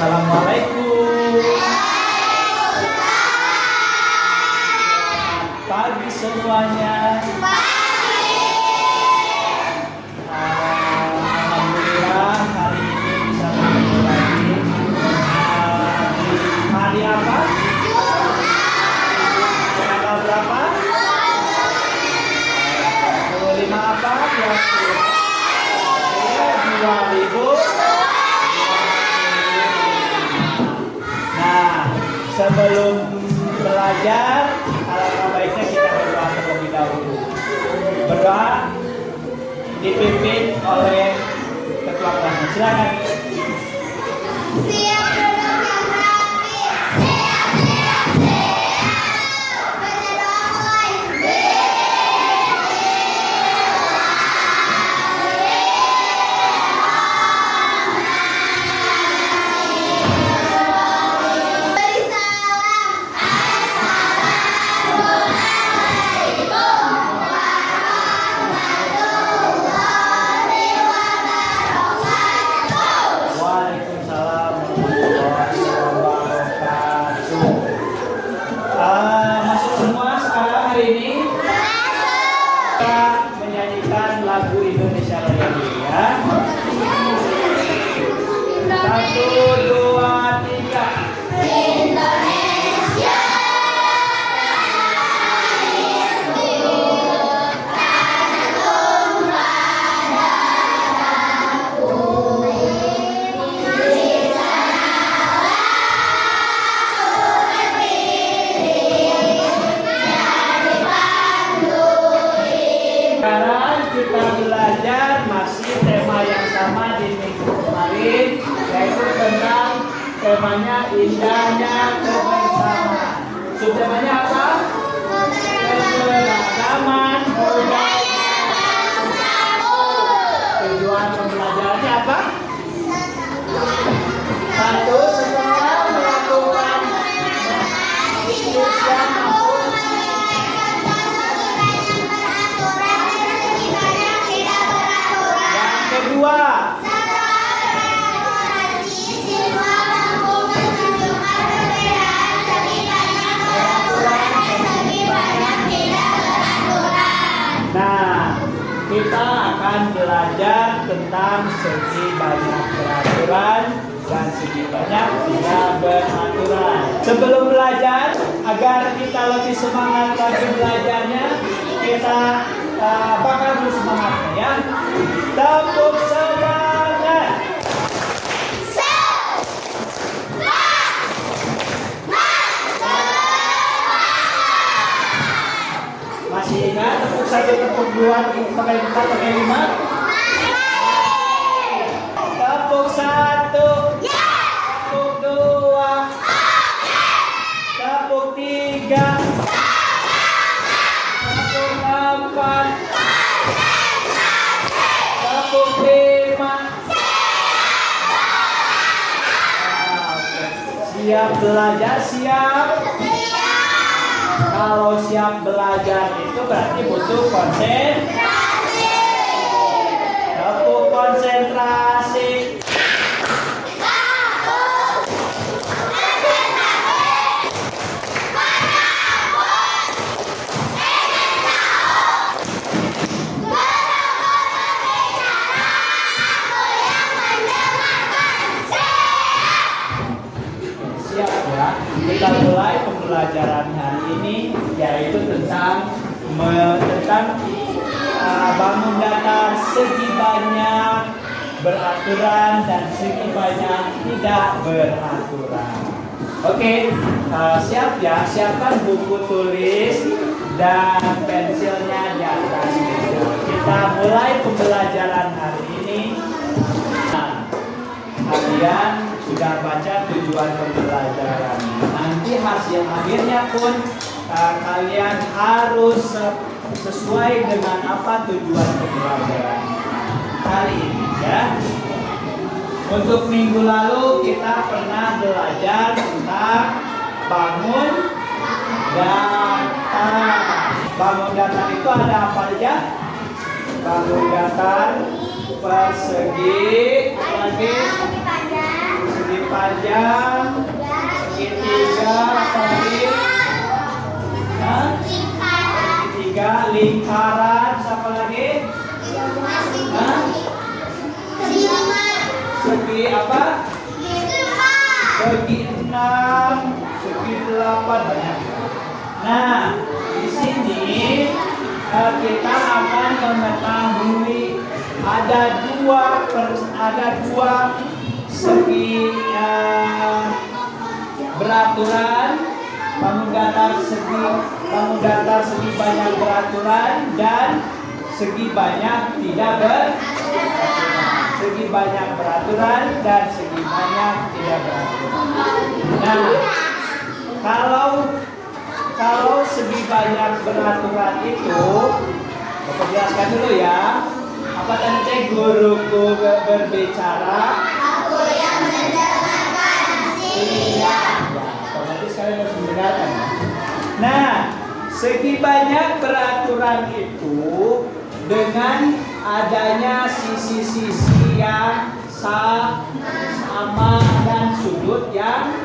Assalamualaikum. Pagi semuanya. Alhamdulillah hari ini bisa bertemu lagi. Hari apa? Tanggal berapa? 25 apa? 2000. Nah, sebelum belajar, alangkah baiknya kita berdoa terlebih dahulu. Berdoa dipimpin oleh ketua kelasnya. Silakan. Masuk semua sekarang hari ini kita menyanyikan lagu Indonesia Raya dulu ya. 1, 2, 3. Indonesia kita belajar masih tema yang sama di minggu kemarin, yaitu tentang temanya indahnya kebersamaan. Subtemanya apa? Keberagaman budaya. Tujuan pembelajarannya apa? Satu, setelah melakukan diskusi kedua, nah, kita akan belajar tentang segi banyak peraturan dan segi banyak tidak beraturan. Sebelum belajar, agar kita lebih semangat lagi belajarnya, kita bakar dulu semangatnya ya. Tepuk semangat. Masih ingat tepuk 1, tepuk 2, pakai 4, pakai 5? Tepuk 1. Tepuk 2. Tepuk 3. Tepuk 4. Tepuk 5. Siap belajar, siap? Kalau siap belajar itu berarti butuh konsentrasi. Tepuk konsentrasi. Kita mulai pembelajaran hari ini, yaitu tentang bangun datar segi banyak beraturan dan segi banyak tidak beraturan. Oke, siap ya? Siapkan buku tulis dan pensilnya di atas meja. Kita mulai pembelajaran hari ini. Kalian sudah baca tujuan pembelajaran. Nanti hasil akhirnya pun kalian harus sesuai dengan apa tujuan pembelajaran kali ini ya. Untuk minggu lalu kita pernah belajar tentang bangun datar. Bangun datar itu ada apa aja? Bangun datar persegi, persegi panjang, segitiga, apa lagi? Hah? Segitiga, lingkaran, apa lagi? Hah? Segi apa? Segi 6, segi 8 banyak. Nah, di sini kita akan mengetahui ada dua segi beraturan, bangun datar segi banyak beraturan dan segi banyak tidak beraturan. Segi banyak beraturan dan segi banyak tidak beraturan. Nah, kalau segi banyak beraturan itu, Bapak jelaskan dulu ya. Apa tadi guruku berbicara? Aku yang mendengarkan iya. Ya, otomatis kalian harus mendengarkan. Nah, segi banyak beraturan itu dengan adanya sisi-sisi yang sama dan sudut yang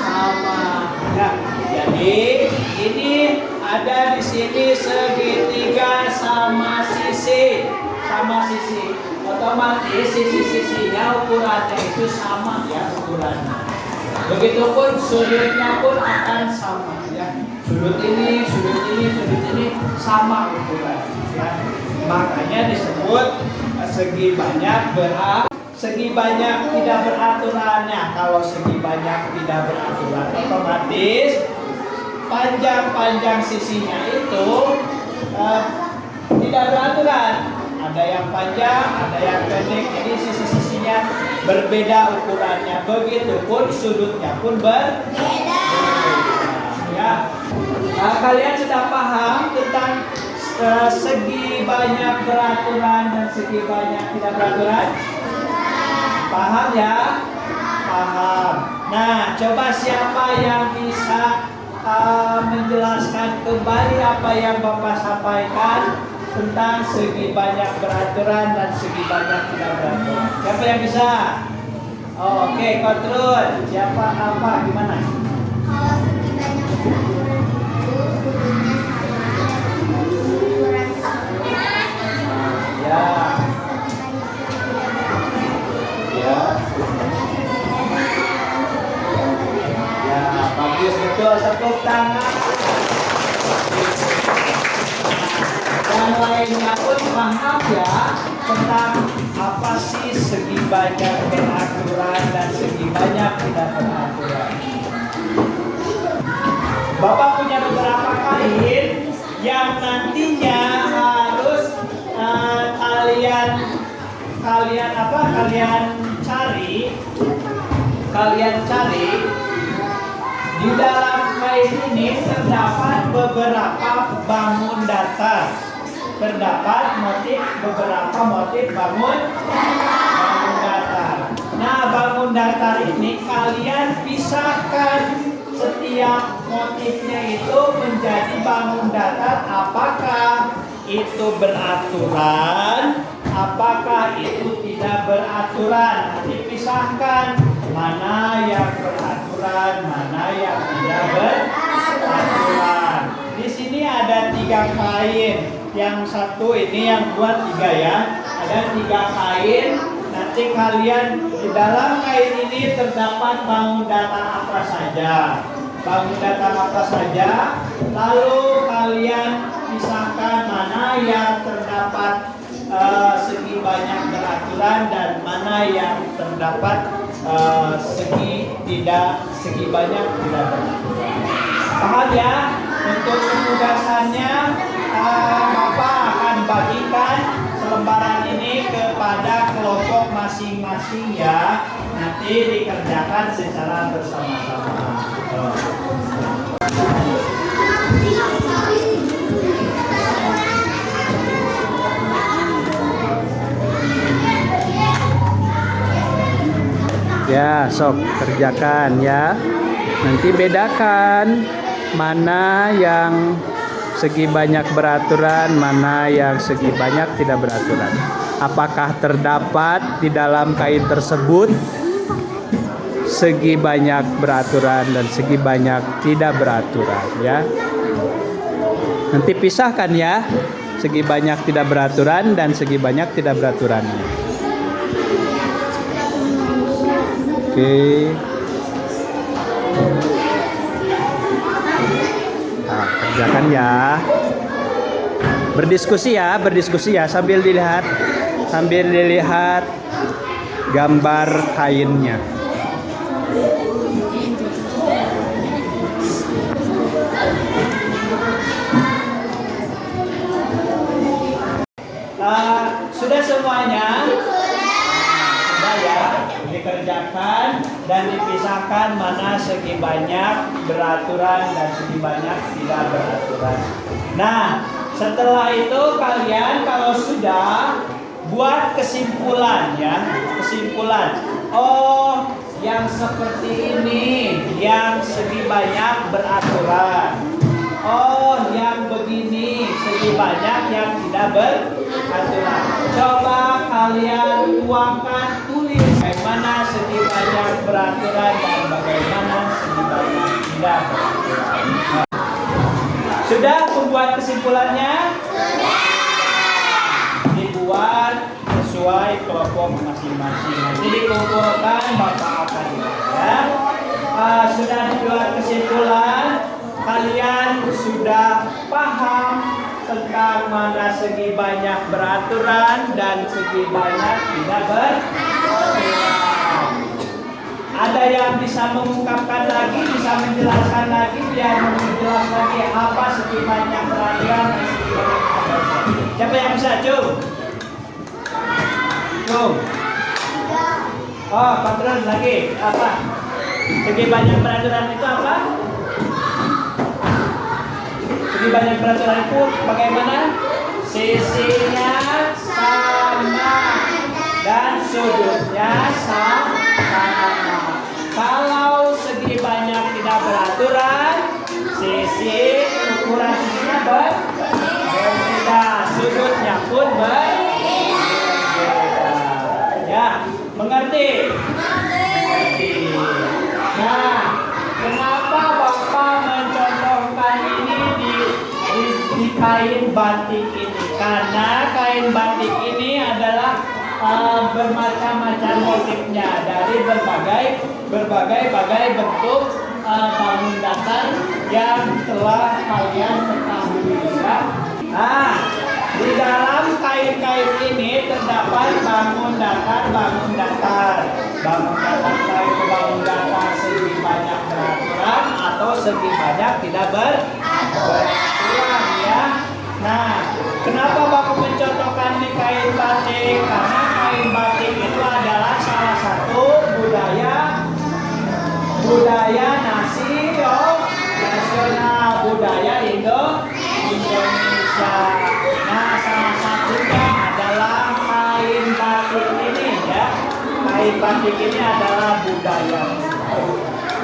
sama. Ya, jadi ini ada di sini segitiga sama sisi. Otomatis sisi-sisinya ukurannya itu sama ya ukurannya. Begitupun sudutnya pun akan sama ya. Sudut ini sama ukurannya ya. Makanya disebut segi banyak tidak beraturannya. Kalau segi banyak tidak beraturan, otomatis panjang sisinya itu tidak beraturan. Ada yang panjang, ada yang pendek. Jadi sisi-sisinya berbeda ukurannya. Begitupun sudutnya pun berbeda. Ya. Kalian sudah paham tentang segi banyak beraturan dan segi banyak tidak beraturan? Paham ya? Paham. Nah, coba siapa yang bisa menjelaskan kembali apa yang Bapak sampaikan tentang segi banyak beraturan dan segi banyak tidak beraturan? Siapa yang bisa? Oh, oke, kontrol. Siapa apa gimana? Kalau segi banyak beraturan itu sudutnya sama, ukuran sama. Ya. Ya. Ya, bagus betul. Tepuk tangan. Yang lainnya pun paham ya tentang apa sih segi banyak beraturan dan segi banyak tidak beraturan. Bapak punya beberapa kain yang nantinya harus kalian cari di dalam kain ini terdapat beberapa bangun datar. Terdapat beberapa motif bangun datar. Nah, bangun datar ini kalian pisahkan setiap motifnya itu menjadi bangun datar. Apakah itu beraturan? Apakah itu tidak beraturan? Dipisahkan mana yang beraturan, mana yang tidak beraturan. Di sini ada 3 kain. Yang satu ini yang buat 3 ya. Ada 3 kain. Nanti kalian di dalam kain ini terdapat bangun datar apa saja. Bangun datar apa saja. Lalu kalian pisahkan mana yang terdapat segi banyak beraturan dan mana yang terdapat segi banyak tidak beraturan. Paham ya? Untuk kemudahannya Bapak akan bagikan selembaran ini kepada kelompok masing-masing ya. Nanti dikerjakan secara bersama-sama. Ya, sok kerjakan ya. Nanti bedakan mana yang segi banyak beraturan, mana yang segi banyak tidak beraturan. Apakah terdapat di dalam kain tersebut segi banyak beraturan dan segi banyak tidak beraturan ya. Nanti pisahkan ya, segi banyak tidak beraturan dan segi banyak tidak beraturan. Oke. Nah, kerjakan ya. Berdiskusi ya sambil dilihat gambar kainnya. Sudah semuanya? Sudah ya, dikerjakan dan dipisahkan mana segi banyak beraturan dan segi banyak tidak beraturan. Nah, setelah itu kalian kalau sudah buat kesimpulan ya, kesimpulan. Oh, yang seperti ini yang segi banyak beraturan. Oh, yang begini segi banyak yang tidak beraturan. Coba kalian tuangkan, tulis bagaimana segi banyak beraturan dan bagaimana segi banyak tidak beraturan. Sudah membuat kesimpulannya? Sudah. Dibuat sesuai kelompok masing-masing. Nanti dikumpulkan Bapak akan ya. Sudah dibuat kesimpulan. Kalian sudah paham tentang mana segi banyak beraturan dan segi banyak tidak beraturan. Ada yang bisa mengungkapkan lagi, bisa menjelaskan lagi, biar menjelaskan lagi apa segi banyak beraturan dan segi banyak tidak beraturan. Siapa yang bisa, Cung? Cung. Oh, Patron lagi. Apa? Segi banyak beraturan itu apa? Segi banyak peraturan itu bagaimana? Sisinya sama dan sudutnya sama. Kalau segi banyak tidak beraturan, sisi ukuran sisinya berbeda, sudutnya pun berbeda. Ya, mengerti? Mengerti. Nah, kenapa Bapak mencontohkan ini di kain batik ini? Karena kain batik ini adalah bermacam-macam motifnya dari berbagai bentuk bangun datar yang telah kalian ketahui ya. Nah, di dalam kain-kain ini terdapat bangun datar, bangun datar segi banyak beraturan atau segi banyak tidak beraturan ya. Nah, kenapa Bapak mencontohkan di kain batik? Karena kain batik itu adalah salah satu budaya nasional, budaya Indonesia. Nah, salah satunya adalah kain batik ini ya. Kain batik ini adalah budaya.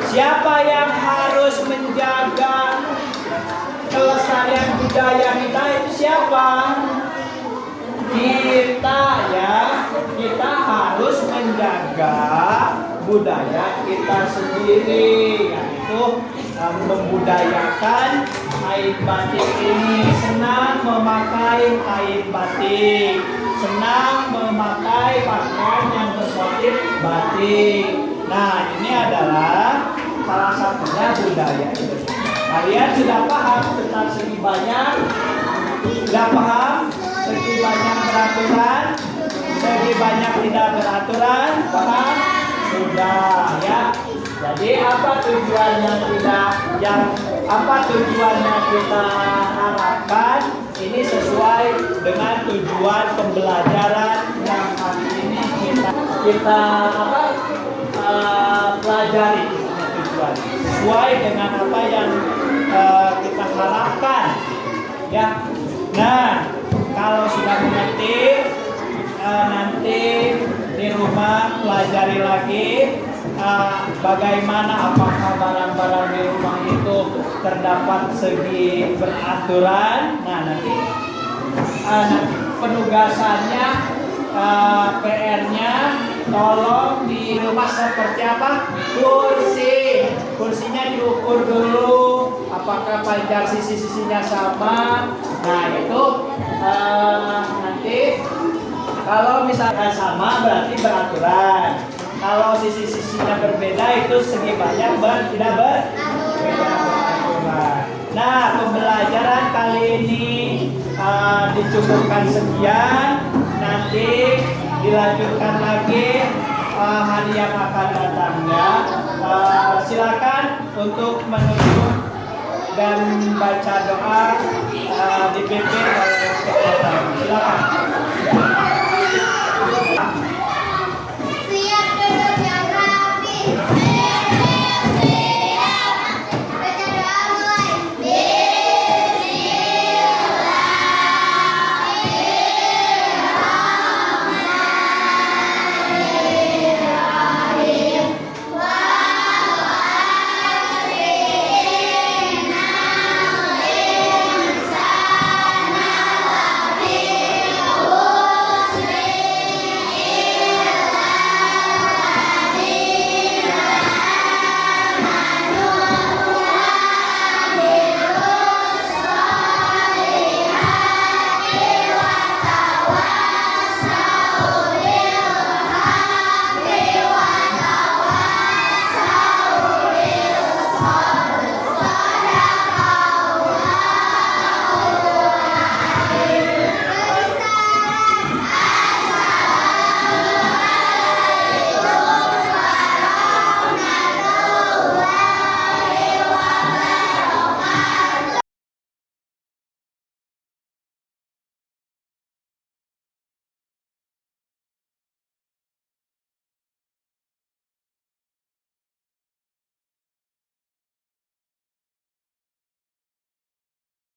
Siapa yang harus menjaga kelestarian budaya kita itu siapa? Kita ya. Kita harus menjaga budaya kita sendiri, yaitu membudayakan kain batik ini. Senang memakai kain batik, senang memakai pakaian yang bermotif batik. Nah, ini adalah salah satunya budaya itu. Kalian sudah paham tentang segi banyak? Sudah paham? Segi banyak beraturan, segi banyak tidak beraturan, paham? Sudah ya. Jadi apa tujuannya kita harapkan? Ini sesuai dengan tujuan pembelajaran yang hari ini kita pelajari tujuan. Sesuai dengan apa yang kita harapkan ya. Nah, kalau sudah mengerti, nanti di rumah pelajari lagi bagaimana, apakah barang-barang di rumah itu terdapat segi beraturan. Nah, nanti penugasannya, PR-nya tolong di rumah seperti apa? Kursi. Kursinya diukur dulu. Apakah panjang sisi-sisinya sama? Nah itu nanti kalau misalnya sama berarti beraturan. Kalau sisi-sisinya berbeda itu segi banyak tidak berbeda beraturan. Nah pembelajaran kali ini dicukupkan sekian. Nanti dilanjutkan lagi hari yang akan datangnya. Silakan untuk menuju dan baca doa dipimpin oleh ketua. Silakan.